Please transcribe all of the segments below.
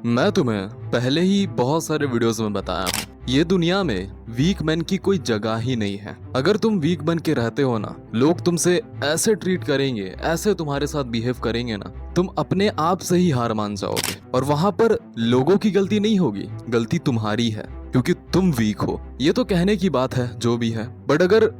मैं तुम्हें पहले ही बहुत सारे वीडियोस में बताया हूँ, ये दुनिया में वीक मैन की कोई जगह ही नहीं है। अगर तुम वीक बन के रहते हो ना, लोग तुमसे ऐसे ट्रीट करेंगे, ऐसे तुम्हारे साथ बिहेव करेंगे ना, तुम अपने आप से ही हार मान जाओगे। और वहां पर लोगों की गलती नहीं होगी, गलती तुम्हारी है, क्योंकि तुम वीक हो। ये तो कहने की बात है जो भी है, बट अगर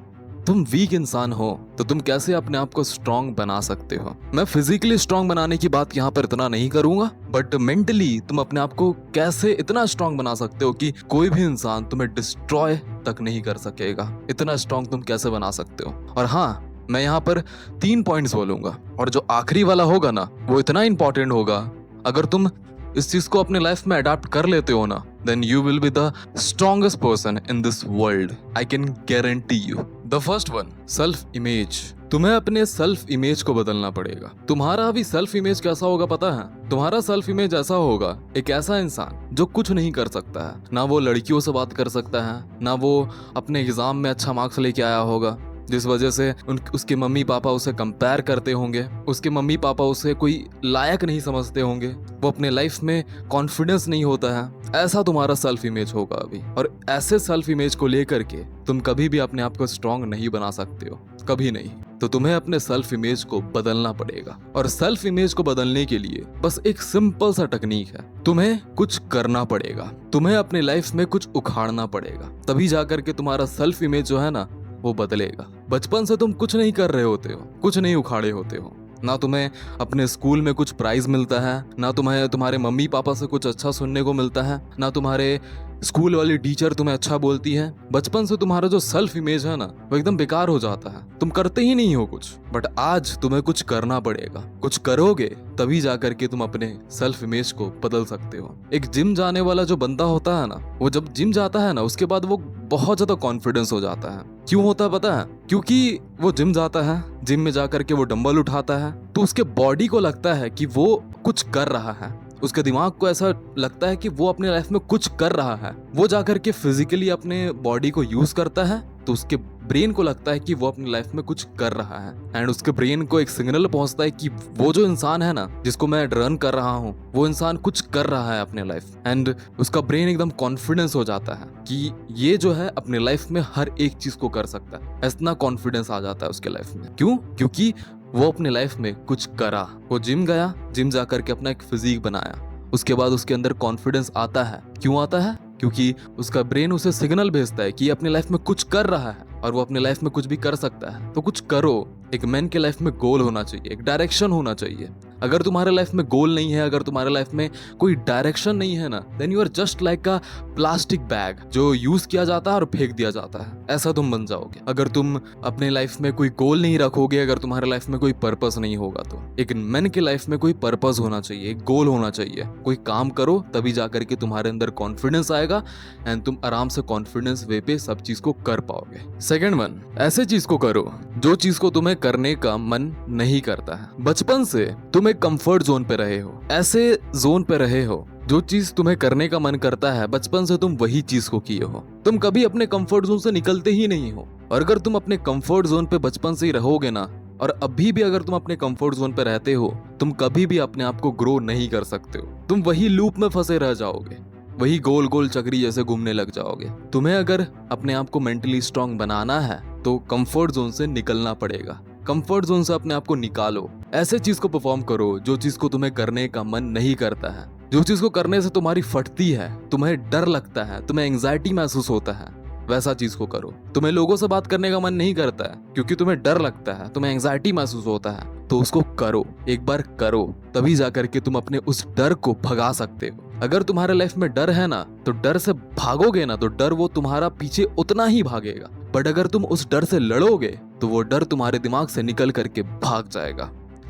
तुम वीक इंसान हो तो तुम कैसे अपने आप को स्ट्रांग बना सकते हो। मैं फिजिकली स्ट्रांग बनाने की बात यहाँ पर इतना नहीं करूंगा, बट मेंटली तुम अपने आप को कैसे इतना स्ट्रांग बना सकते हो कि कोई भी इंसान तुम्हें डिस्ट्रॉय तक नहीं कर सकेगा। इतना स्ट्रांग तुम कैसे बना सकते हो। और हाँ, मैं यहाँ पर 3 पॉइंट्स बोलूंगा, और जो आखिरी वाला होगा ना, वो इतना इंपॉर्टेंट होगा। अगर तुम इस चीज को अपने लाइफ में अडॉप्ट कर लेते हो ना, then you will be the strongest person in this world. I can guarantee you. The first one, self image. तुम्हें अपने सेल्फ इमेज को बदलना पड़ेगा। तुम्हारा अभी सेल्फ इमेज कैसा होगा पता है? तुम्हारा सेल्फ इमेज ऐसा होगा, एक ऐसा इंसान जो कुछ नहीं कर सकता है। ना वो लड़कियों से बात कर सकता है, ना वो अपने एग्जाम में अच्छा मार्क्स लेके आया होगा, जिस वजह से उसके मम्मी पापा उसे कंपेयर करते होंगे। उसके मम्मी पापा उसे कोई लायक नहीं समझते होंगे। वो अपने लाइफ में कॉन्फिडेंस नहीं होता है। ऐसा तुम्हारा सेल्फ इमेज होगा अभी। और ऐसे सेल्फ इमेज को लेकर के तुम कभी भी अपने आप को स्ट्रांग नहीं बना सकते हो, कभी नहीं। तो तुम्हें अपने सेल्फ इमेज को बदलना पड़ेगा। और सेल्फ इमेज को बदलने के लिए बस एक सिंपल सा टेक्निक है, तुम्हें कुछ करना पड़ेगा। तुम्हें अपने लाइफ में कुछ उखाड़ना पड़ेगा, तभी जाकर के तुम्हारा सेल्फ इमेज जो है ना, वो बदलेगा। बचपन से तुम कुछ नहीं कर रहे होते हो, कुछ नहीं उखाड़े होते हो। ना तुम्हें अपने स्कूल में कुछ प्राइज मिलता है, ना तुम्हें तुम्हारे मम्मी पापा से कुछ अच्छा सुनने को मिलता है, ना तुम्हारे स्कूल वाली टीचर तुम्हें अच्छा बोलती है। बचपन से तुम्हारा जो सेल्फ इमेज है ना, वो एकदम बेकार हो जाता है। तुम करते ही नहीं हो कुछ। बट आज तुम्हें कुछ करना पड़ेगा। कुछ करोगे तभी जाकर के तुम अपने सेल्फ इमेज को बदल सकते हो। एक जिम जाने वाला जो बंदा होता है ना, वो जब जिम जाता है ना, उसके बाद वो बहुत ज्यादा कॉन्फिडेंस हो जाता है। क्यों होता है पता है? क्योंकि वो जिम जाता है, जिम में जाकर के वो डंबल उठाता है, तो उसके बॉडी को लगता है कि वो कुछ कर रहा है। उसके दिमाग को ऐसा लगता है कि वो अपने लाइफ में कुछ कर रहा है। वो जाकर के फिजिकली अपने बॉडी को यूज करता है, तो उसके ब्रेन को लगता है कि वो अपनी लाइफ में कुछ कर रहा है। एंड उसके ब्रेन को एक सिग्नल पहुंचता है कि वो जो इंसान है ना, जिसको मैं रन कर रहा हूँ, वो इंसान कुछ कर रहा है अपने लाइफ। एंड उसका ब्रेन एकदम कॉन्फिडेंस हो जाता है कि ये जो है अपने लाइफ में हर एक चीज को कर सकता है। इतना कॉन्फिडेंस आ जाता है उसके लाइफ में। क्यों? क्योंकि वो अपने लाइफ में कुछ करा। वो जिम गया, जिम जाकर के अपना एक फिजिक बनाया। उसके बाद उसके अंदर कॉन्फिडेंस आता है। क्यों आता है? क्योंकि उसका ब्रेन उसे सिग्नल भेजता है कि अपने लाइफ में कुछ कर रहा है और वो अपने लाइफ में कुछ भी कर सकता है। तो कुछ करो। एक मैन के लाइफ में गोल होना चाहिए, एक डायरेक्शन होना चाहिए। अगर तुम्हारे लाइफ में गोल नहीं है, अगर तुम्हारे लाइफ में कोई डायरेक्शन नहीं है ना, then you are just like a plastic bag जो यूज किया जाता है और फेंक दिया जाता है। ऐसा तुम बन जाओगे अगर तुम अपने लाइफ में कोई गोल नहीं रखोगे, अगर तुम्हारे लाइफ में कोई पर्पस नहीं होगा। तो एक मैन के लाइफ में कोई पर्पस होना चाहिए, एक गोल होना चाहिए। कोई काम करो तभी जाकर के तुम्हारे अंदर कॉन्फिडेंस आएगा एंड तुम आराम से कॉन्फिडेंस वे पे सब चीज को कर पाओगे। सेकंड वन, ऐसे चीज को करो जो चीज को तुम्हें करने का मन नहीं करता है। बचपन से तुम एक कंफर्ट जोन पे रहे हो, ऐसे जोन पे रहे हो जो चीज तुम्हें करने का मन करता है, बचपन से तुम वही चीज को किए हो। तुम कभी अपने कंफर्ट जोन से निकलते ही नहीं हो। और अगर तुम अपने कंफर्ट जोन पे बचपन से ही रहोगे ना, और अभी भी अगर तुम अपने कंफर्ट जोन पे रहते हो, तुम कभी भी अपने आप को ग्रो नहीं कर सकते हो। तुम वही लूप में फंसे रह जाओगे, वही गोल गोल चक्री जैसे घूमने लग जाओगे। तुम्हें अगर अपने आप को मेंटली स्ट्रांग बनाना है तो कंफर्ट जोन से निकलना पड़ेगा। कंफर्ट जोन से अपने आप को निकालो। ऐसे चीज को परफॉर्म करो जो चीज को तुम्हें करने का मन नहीं करता है, जो चीज को करने से तुम्हारी फटती है, तुम्हें डर लगता है, तुम्हें एंग्जाइटी महसूस होता है, वैसा चीज को करो। तुम्हें लोगों से बात करने का मन नहीं करता है क्योंकि तुम्हें डर लगता है, तुम्हें एंग्जाइटी महसूस होता है, तो उसको करो। एक बार करो तभी जाकर के तुम अपने उस डर को भगा सकते हो। अगर तुम्हारे लाइफ में डर है ना, तो डर से भागोगे ना, तो डर वो तुम्हारा पीछे उतना ही भागेगा। बट अगर तुम उस डर से लड़ोगे तो वो डर तुम्हारे दिमाग से निकल करके भाग जाएगा।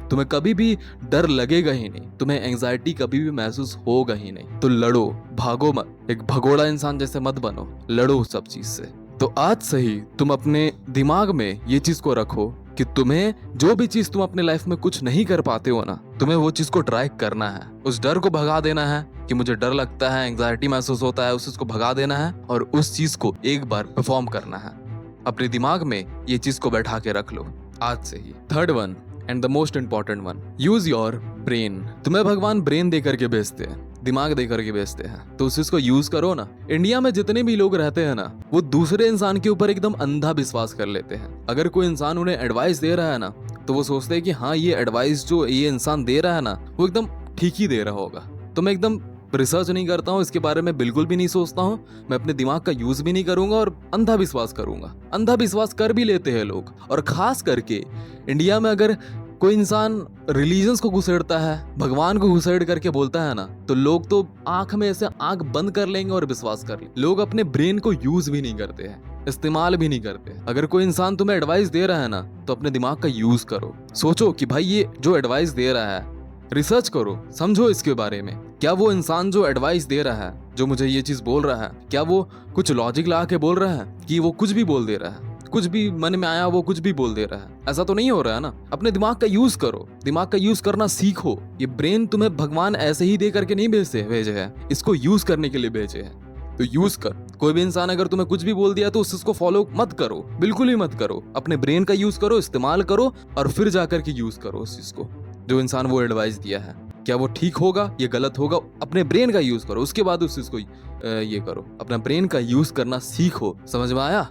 तुम्हें कभी भी डर लगेगा ही नहीं, तुम्हें एंग्जाइटी कभी भी महसूस होगा ही नहीं। तो लड़ो, भागो मत। एक भगोड़ा इंसान जैसे मत बनो, लड़ो सब चीज से। तो आज से ही तुम अपने दिमाग में ये चीज को रखो कि तुम्हें जो भी चीज तुम अपने लाइफ में कुछ नहीं कर पाते हो ना, तुम्हें वो चीज को ट्राई करना है। उस डर को भगा देना है कि मुझे डर लगता है, एंग्जाइटी महसूस होता है, उस चीज को भगा देना है और उस चीज को एक बार परफॉर्म करना है। अपने दिमाग में ये चीज को बैठा के रख लो आज से ही। Third one and the most important one, use your brain. तुम्हें भगवान ब्रेन दे करके भेजते हैं। दिमाग दे करके बेचते हैं, तो उस चीज को यूज करो ना। इंडिया में जितने भी लोग रहते हैं ना, वो दूसरे इंसान के ऊपर एकदम अंधा विश्वास कर लेते हैं। अगर कोई इंसान उन्हें एडवाइस दे रहा है ना, तो वो सोचते हैं कि हाँ ये एडवाइस जो ये इंसान दे रहा है ना, वो एकदम ठीक ही दे रहा होगा। तो मैं एकदम रिसर्च नहीं करता हूँ इसके बारे में, बिल्कुल भी नहीं सोचता हूँ। मैं अपने दिमाग का यूज भी नहीं करूंगा और अंधा विश्वास करूंगा। अंधा विश्वास कर भी लेते हैं लोग। और खास करके इंडिया में अगर कोई इंसान रिलीजन्स को घुसेड़ता है, भगवान को घुसेड़ करके बोलता है ना, तो लोग तो आंख में ऐसे आंख बंद कर लेंगे और विश्वास कर लेंगे। लोग अपने ब्रेन को यूज भी नहीं करते हैं, इस्तेमाल भी नहीं करते। अगर कोई इंसान तुम्हें एडवाइस दे रहा है ना, तो अपने दिमाग का यूज करो। सोचो कि भाई ये जो एडवाइस दे रहा है, रिसर्च करो, समझो इसके बारे में। क्या वो इंसान जो एडवाइस दे रहा है, जो मुझे ये चीज बोल रहा है, क्या वो कुछ लॉजिक लगा के बोल रहा है कि वो कुछ भी बोल दे रहा है, कुछ भी मन में आया वो कुछ भी बोल दे रहा है? ऐसा तो नहीं हो रहा है ना। अपने दिमाग का यूज करो, दिमाग का यूज करना सीखो। ये ब्रेन तुम्हें भगवान ऐसे ही दे करके नहीं भेजे है, इसको यूज करने के लिए भेजे है। तो यूज कर। कोई भी इंसान अगर तुम्हें कुछ भी बोल दिया तो उसको फॉलो मत करो, बिल्कुल भी मत करो। अपने ब्रेन का यूज करो, इस्तेमाल करो और फिर जाकर के यूज करो उस चीज को। जो इंसान वो एडवाइस दिया है, क्या वो ठीक होगा या गलत होगा, अपने ब्रेन का यूज करो, उसके बाद उस चीज को ये करो। अपना ब्रेन का यूज करना सीखो। समझ में आया?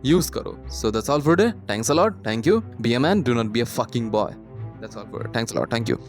यूज करो। So that's all for today. Thanks a lot. Thank you. Be a man. Do not be a fucking boy. That's all for it. Thanks a lot. Thank you.